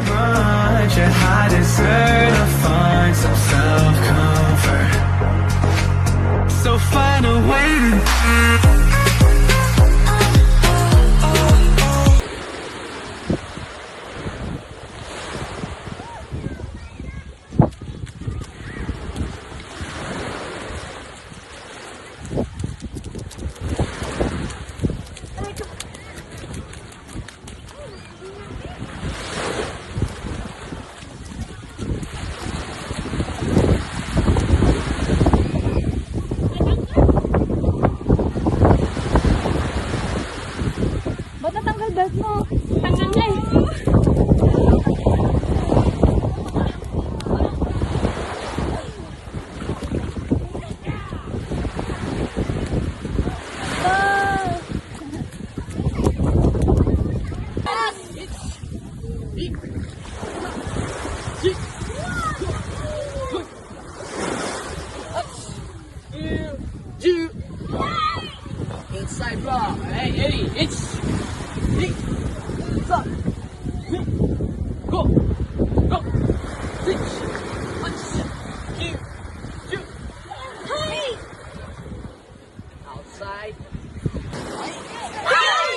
much, and I deserve to find some self-comfort. So find a way to Ba't natanggal belt mo? Tanggal na eh. Inside block. Hey, Eddie, it's stop. Go. Go. Six. Shoot. Hey. Outside. Hey.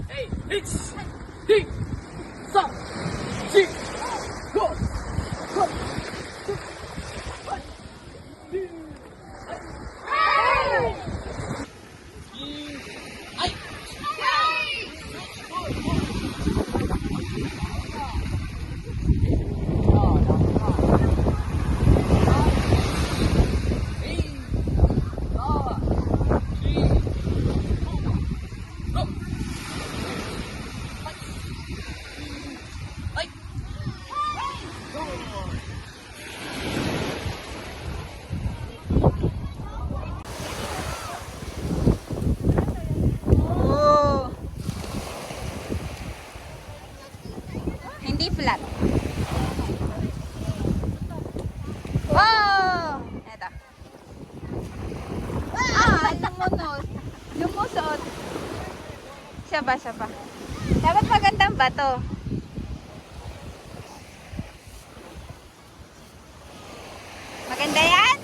Hey, it's Dick. Stop. Dick. Go. Go. Hindi flat. Wow! Eto. Lumunod. Lumusot. Siya ba? Dapat magandang bato. Maganda yan?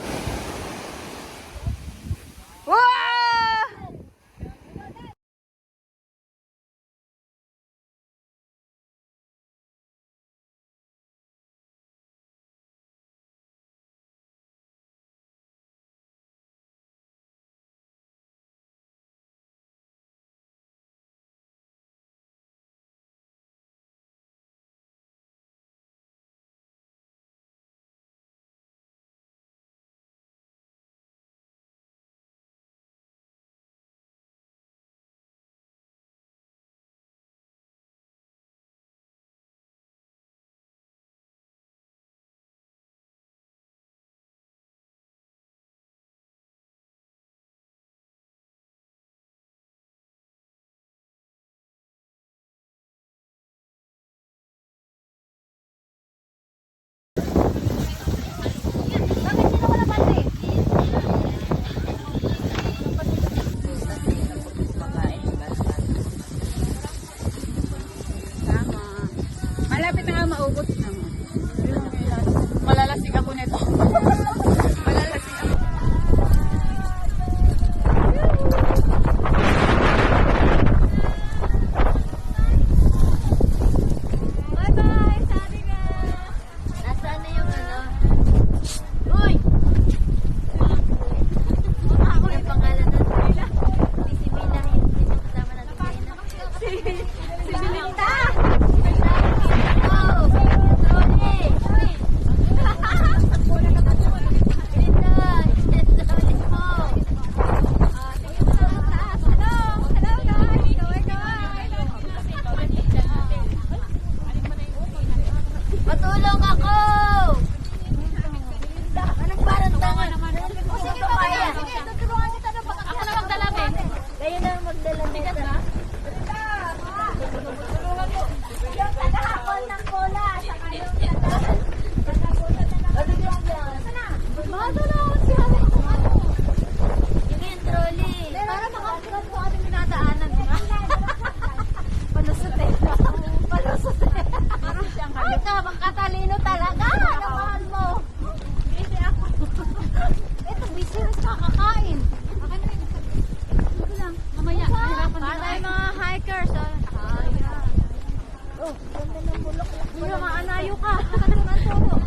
Hindi na maanayo ka. Nakatulungan turo.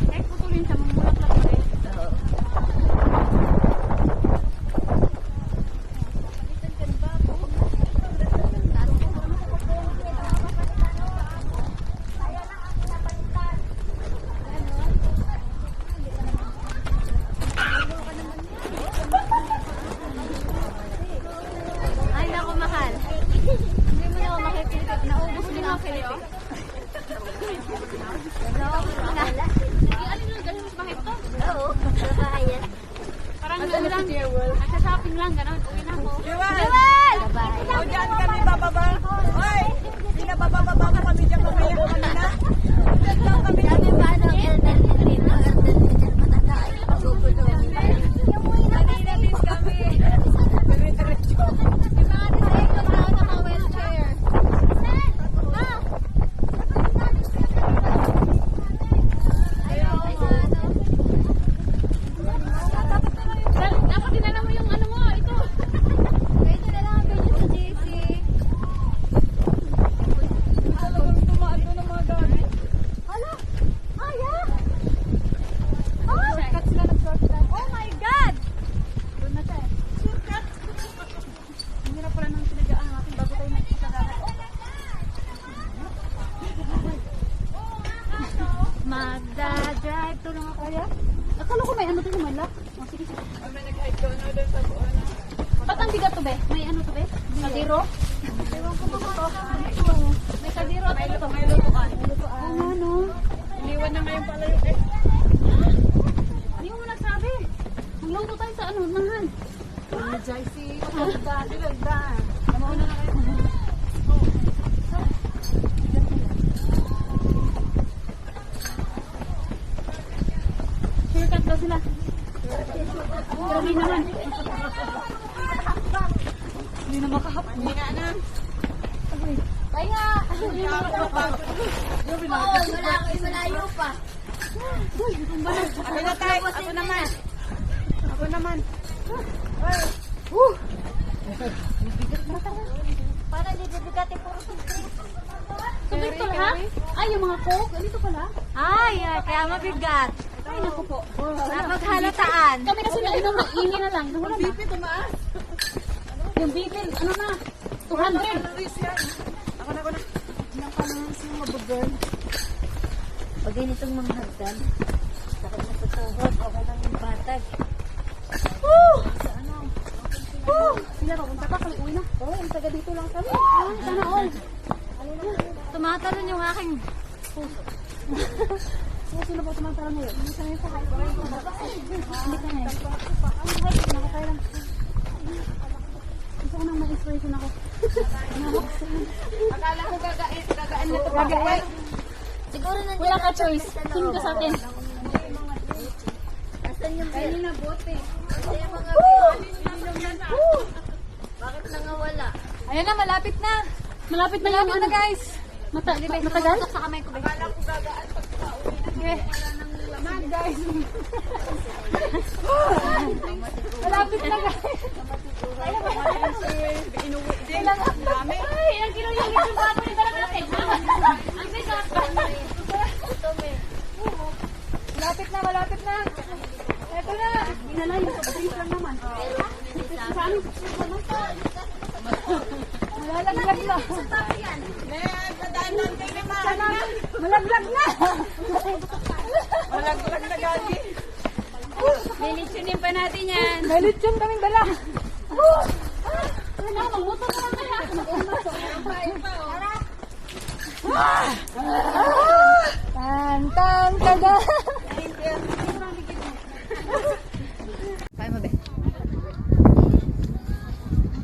Kahit putulin siya, mamulaklak pa rin. Ay, naku, mahal. Hindi mo na ako makipilipit. Naubos din ako pilipit. Oo. Parang ano lang. Nagsa-shopping lang, gano'n. Uwi na ako. Jewel! O dyan kami bababa. Hoy! Pinabababa mo kami dyan mamaya kami na. Dyan lang kami. Sabi ba ng elderly dito? Elderly dyan matanda ay pasupulo. Kanina din kami. Dire-diretso. Yung mga disay ko na naka-wheelchair. Dapat dinala mo yung ano mo, ito. Pwede na lang ang ganyan sa JC. Talagang tumaan doon ang mga gamit. Hala! Aya! Oh! Shortcut sila nag-shortcut. Oh my God! Doon na siya eh. Shortcut! Ang hirap pala nang sinagaan natin bago tayo nagkakagalan. Magdadrive to lang ako. Aya? Akala ko may ano to yung malak. Oh, sige, sige. Kami nag-hike doon na doon sa buwan. Ba't ang bigat to be? May ano to be? Kadiro? Ewan ko ba ito? May kadiro at ano to? May lutuan. Oo nga no. Iniwan na ngayon pala yung eh. Hindi mo nagsabi. Magluto tayo sa ano, nangan. JC. Dilagda. Mauna na kayo. Shortcut daw sila. Grabe naman. Hindi na makahap. Hindi na na. Kaya nga. Malayo pa. Ako na tayo. Ako naman. Ako naman. Para hindi bibigati puro tubig to ha? Ay, yung mga coke. Dito pala. Ay, kaya mabigat. Ay, naku po. Napaghalataan. Kami kasi nainom na ingin na lang. Wala na. Pipi tumaas. Yung bibig, ano na? 200. Luis yan. Ako na. Napanahon siya mabugan. Pag ganitong mga hagdan, sakit na patuhod, okay lang yung batag. Woo! Sa ano? Woo! Sila papunta pa, kami uwi na. Oo, yung taga dito lang kami. Sana all. Tumatalon yung aking puso. Puso na po tumatalon ngayon. Hindi kami sa height. Hindi kami. Ang height, nakakaya lang. Gusto ko nang ma-inspiration ako. Akala ko gagaan na ito. Gagaan. Siguro nandiyan. Wala ka choice. Sunod ka sa akin. Asan yung bell? Kanina bote. Asan yung mga bell? Bakit nangawala? Ayan na, malapit na. Malapit na yung ano guys. Matagal? Sa kamay ko ba? Akala ko gagaan pag pauwi na. Okay. Laman guys. Malapit na guys. Inuwi din. Dami. Ay, ang kilo yung litong bago yung dala natin. Ang bigat. Malapit na. Ito na. Inala yung pabalik lang naman. Sa amin. Malalaglag na. Dadaanan kayo naman. Malaglag na. Malaglag na gagi. Lilitsunin pa natin yan. May lechon kaming dala. Ano, magmotor na lang kaya. Tantang kada. Kaya mo, be?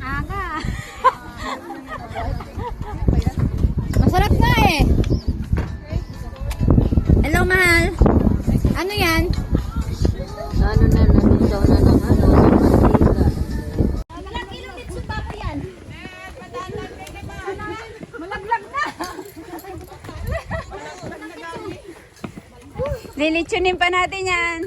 Aga. Masarap na eh. Hello, mahal. Ano yan? Ano na, nalutaw na ng ano, ng mantika. Ilang kilo litso pa pa yan? Malaglag na. Lilitsunin pa natin yan.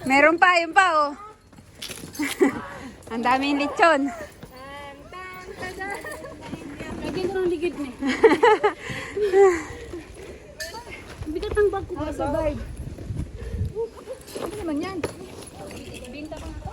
Meron pa, yun pa oh. Ang daming lechon. Lagyan ko ng ligid niya. Bigat ang bag ko. Survive. Ano naman yan? Binta pa nga to.